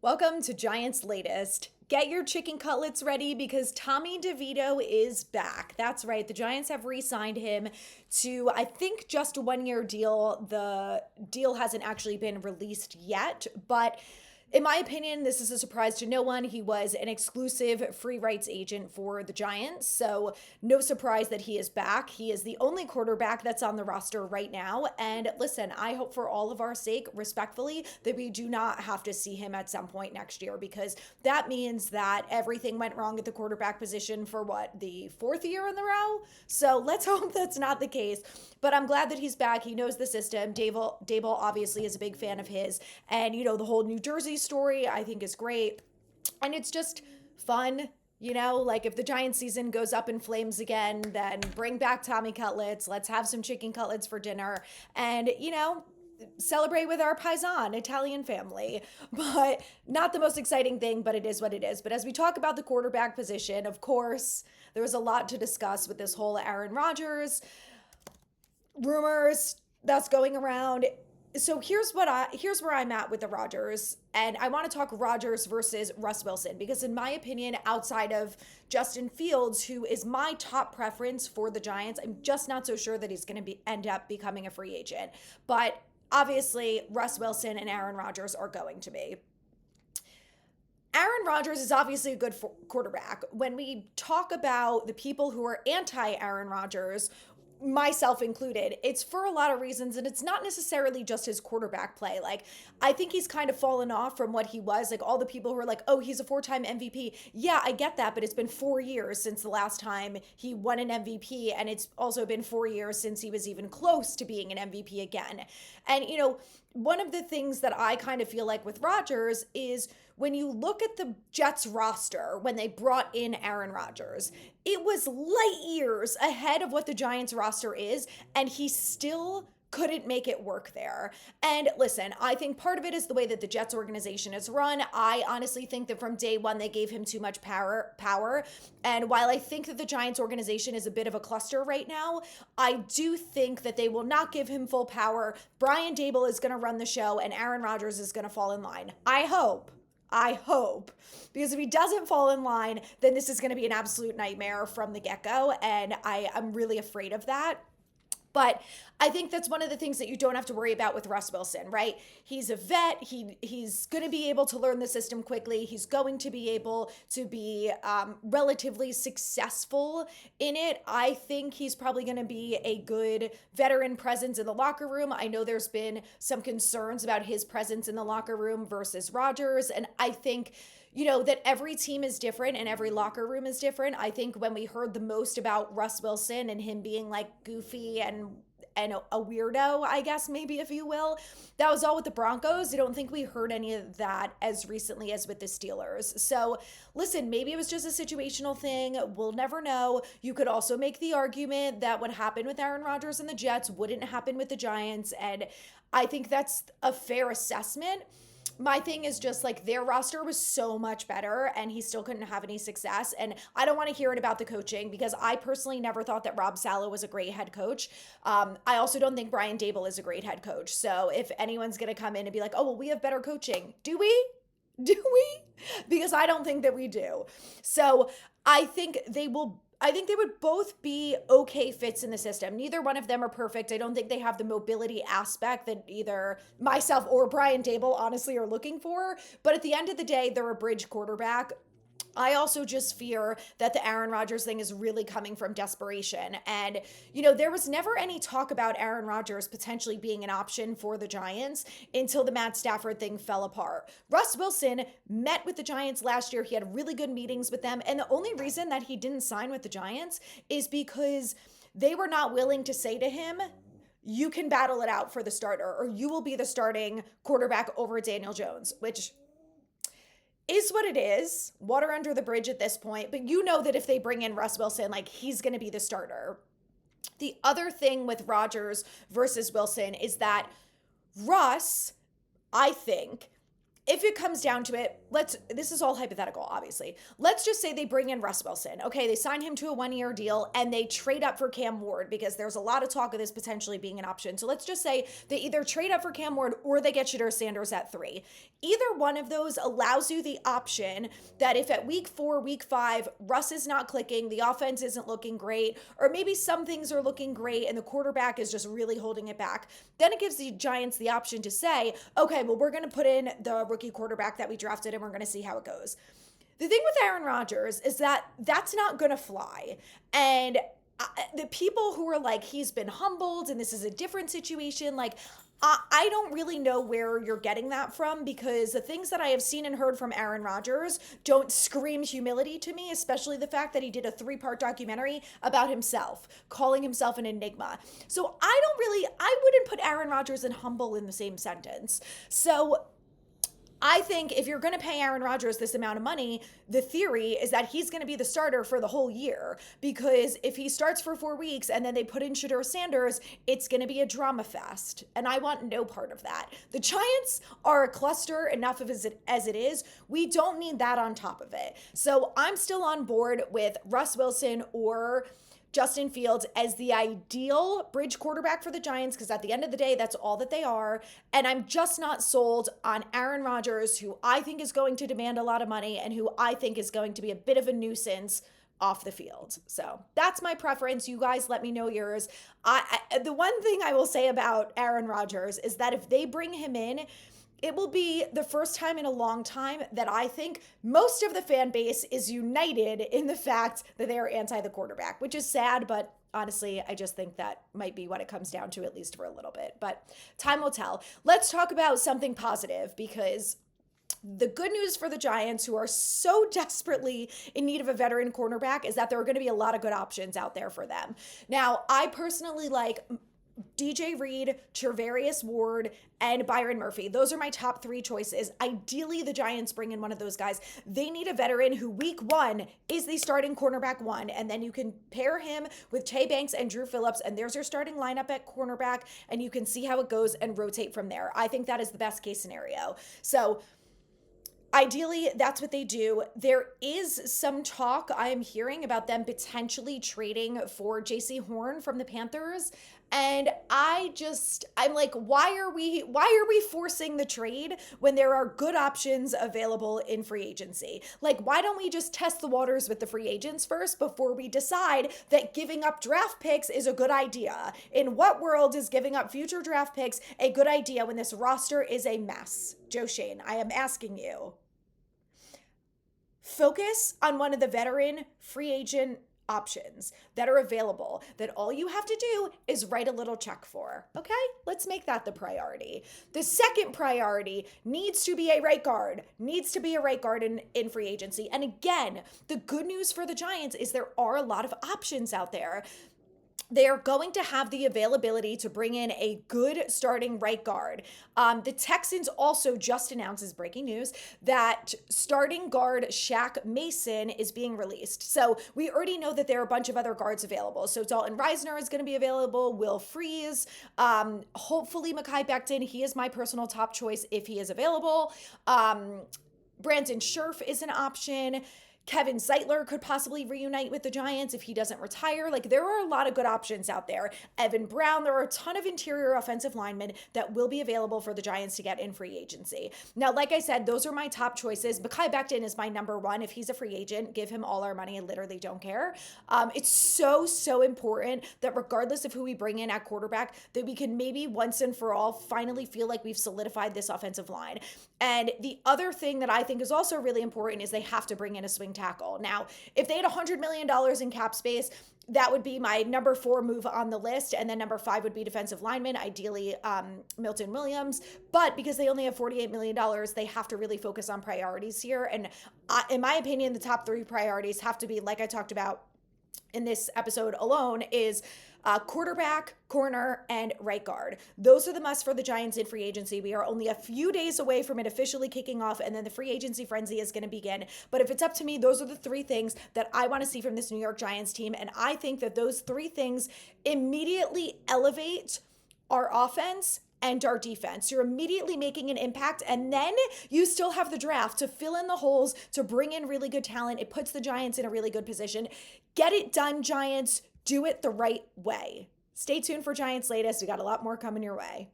Welcome to Giants Latest. Get your chicken cutlets ready because Tommy DeVito is back. That's right. The Giants have re-signed him to, I think, just a one-year deal. The deal hasn't actually been released yet, but in my opinion, this is a surprise to no one. He was an exclusive free rights agent for the Giants, so no surprise that he is back. He is the only quarterback that's on the roster right now. And listen, I hope for all of our sake, respectfully, that we do not have to see him at some point next year because that means that everything went wrong at the quarterback position for what, the fourth year in the row? So let's hope that's not the case. But I'm glad that he's back. He knows the system. Dable obviously is a big fan of his. And, the whole New Jersey story I think is great. And it's just fun. Like if the Giants season goes up in flames again, then bring back Tommy Cutlets. Let's have some chicken cutlets for dinner. And, celebrate with our paisan Italian family. But not the most exciting thing, but it is what it is. But as we talk about the quarterback position, of course, there was a lot to discuss with this whole Aaron Rodgers rumors that's going around. So here's where I'm at with the Rodgers, and I want to talk Rodgers versus Russ Wilson because in my opinion, outside of Justin Fields, who is my top preference for the Giants, I'm just not so sure that he's going to end up becoming a free agent. But obviously, Russ Wilson and Aaron Rodgers are going to be. Aaron Rodgers is obviously a good quarterback. When we talk about the people who are anti Aaron Rodgers, myself included, it's for a lot of reasons, and it's not necessarily just his quarterback play. Like, I think he's kind of fallen off from what he was. Like, all the people who are like, oh, he's a four-time MVP. Yeah, I get that, but it's been 4 years since the last time he won an MVP, and it's also been 4 years since he was even close to being an MVP again. And, one of the things that I kind of feel like with Rodgers is when you look at the Jets roster when they brought in Aaron Rodgers, it was light years ahead of what the Giants roster is, and he still couldn't make it work there. And listen, I think part of it is the way that the Jets organization is run. I honestly think that from day one, they gave him too much power. And while I think that the Giants organization is a bit of a cluster right now, I do think that they will not give him full power. Brian Dable is going to run the show and Aaron Rodgers is going to fall in line. I hope. Because if he doesn't fall in line, then this is going to be an absolute nightmare from the get-go. And I'm really afraid of that. But I think that's one of the things that you don't have to worry about with Russ Wilson, right? He's a vet. He's going to be able to learn the system quickly. He's going to be able to be relatively successful in it. I think he's probably going to be a good veteran presence in the locker room. I know there's been some concerns about his presence in the locker room versus Rodgers. And I think that every team is different and every locker room is different. I think when we heard the most about Russ Wilson and him being like goofy and a weirdo, I guess, maybe, if you will, that was all with the Broncos. I don't think we heard any of that as recently as with the Steelers. So listen, maybe it was just a situational thing. We'll never know. You could also make the argument that what happened with Aaron Rodgers and the Jets wouldn't happen with the Giants. And I think that's a fair assessment. My thing is just like their roster was so much better and he still couldn't have any success. And I don't want to hear it about the coaching because I personally never thought that Rob Saleh was a great head coach. I also don't think Brian Dable is a great head coach. So if anyone's going to come in and be like, oh, well, we have better coaching. Do we? Because I don't think that we do. So I think they would both be okay fits in the system. Neither one of them are perfect. I don't think they have the mobility aspect that either myself or Brian Dable honestly are looking for. But at the end of the day, they're a bridge quarterback. I also just fear that the Aaron Rodgers thing is really coming from desperation. And, there was never any talk about Aaron Rodgers potentially being an option for the Giants until the Matt Stafford thing fell apart. Russ Wilson met with the Giants last year. He had really good meetings with them. And the only reason that he didn't sign with the Giants is because they were not willing to say to him, you can battle it out for the starter, or you will be the starting quarterback over Daniel Jones, which is what it is. Water under the bridge at this point. But that if they bring in Russ Wilson, like he's going to be the starter. The other thing with Rodgers versus Wilson is that Russ, I think, if it comes down to it, this is all hypothetical, obviously. Let's just say they bring in Russ Wilson. Okay, they sign him to a 1-year deal and they trade up for Cam Ward because there's a lot of talk of this potentially being an option. So let's just say they either trade up for Cam Ward or they get Shedeur Sanders at 3. Either one of those allows you the option that if at week 4, week 5, Russ is not clicking, the offense isn't looking great, or maybe some things are looking great and the quarterback is just really holding it back, then it gives the Giants the option to say, okay, well, we're going to put in the rookie quarterback that we drafted and we're going to see how it goes. The thing with Aaron Rodgers is that that's not going to fly. And the people who are like, he's been humbled and this is a different situation, like, I don't really know where you're getting that from, because the things that I have seen and heard from Aaron Rodgers don't scream humility to me, especially the fact that he did a 3-part documentary about himself, calling himself an enigma. So I wouldn't put Aaron Rodgers and humble in the same sentence. So I think if you're going to pay Aaron Rodgers this amount of money, the theory is that he's going to be the starter for the whole year, because if he starts for 4 weeks and then they put in Shedeur Sanders, it's going to be a drama fest. And I want no part of that. The Giants are a cluster enough of as it is. We don't need that on top of it. So I'm still on board with Russ Wilson or Justin Fields as the ideal bridge quarterback for the Giants, because at the end of the day, that's all that they are. And I'm just not sold on Aaron Rodgers, who I think is going to demand a lot of money and who I think is going to be a bit of a nuisance off the field. So that's my preference. You guys let me know yours. The one thing I will say about Aaron Rodgers is that if they bring him in, it will be the first time in a long time that I think most of the fan base is united in the fact that they are anti the quarterback, which is sad, but honestly, I just think that might be what it comes down to, at least for a little bit. But time will tell. Let's talk about something positive, because the good news for the Giants, who are so desperately in need of a veteran cornerback, is that there are going to be a lot of good options out there for them. Now, I personally like DJ Reed, Charvarius Ward, and Byron Murphy. Those are my top 3 choices. Ideally, the Giants bring in one of those guys. They need a veteran who week 1 is the starting cornerback 1, and then you can pair him with Tay Banks and Drew Phillips, and there's your starting lineup at cornerback, and you can see how it goes and rotate from there. I think that is the best case scenario. So ideally, that's what they do. There is some talk I'm hearing about them potentially trading for JC Horn from the Panthers. And I'm like, why are we forcing the trade when there are good options available in free agency? Like, why don't we just test the waters with the free agents first before we decide that giving up draft picks is a good idea? In what world is giving up future draft picks a good idea when this roster is a mess? Joe Shane, I am asking you. Focus on one of the veteran free agent options that are available, that all you have to do is write a little check for. Okay? Let's make that the priority. The second priority needs to be a right guard, in free agency. And again, the good news for the Giants is there are a lot of options out there. They are going to have the availability to bring in a good starting right guard. The Texans also just announced, as breaking news, that starting guard Shaq Mason is being released. So we already know that there are a bunch of other guards available. So Dalton Reisner is going to be available, Will Freeze, hopefully Mekhi Becton. He is my personal top choice if he is available. Brandon Scherf is an option. Kevin Zeitler could possibly reunite with the Giants if he doesn't retire. Like, there are a lot of good options out there. Evan Brown, there are a ton of interior offensive linemen that will be available for the Giants to get in free agency. Now, like I said, those are my top choices. Mekhi Becton is my number 1. If he's a free agent, give him all our money. I literally don't care. It's so important that regardless of who we bring in at quarterback, that we can maybe once and for all finally feel like we've solidified this offensive line. And the other thing that I think is also really important is they have to bring in a swing tackle. Now, if they had $100 million in cap space, that would be my number 4 move on the list. And then number 5 would be defensive lineman, ideally Milton Williams. But because they only have $48 million, they have to really focus on priorities here. And in my opinion, the top 3 priorities have to be, like I talked about in this episode alone, is quarterback, corner, and right guard. Those are the musts for the Giants in free agency. We are only a few days away from it officially kicking off, and then the free agency frenzy is going to begin. But if it's up to me, those are the 3 things that I want to see from this New York Giants team. And I think that those 3 things immediately elevate our offense and our defense. You're immediately making an impact, and then you still have the draft to fill in the holes, to bring in really good talent. It puts the Giants in a really good position. Get it done, Giants. Do it the right way. Stay tuned for Giants latest. We got a lot more coming your way.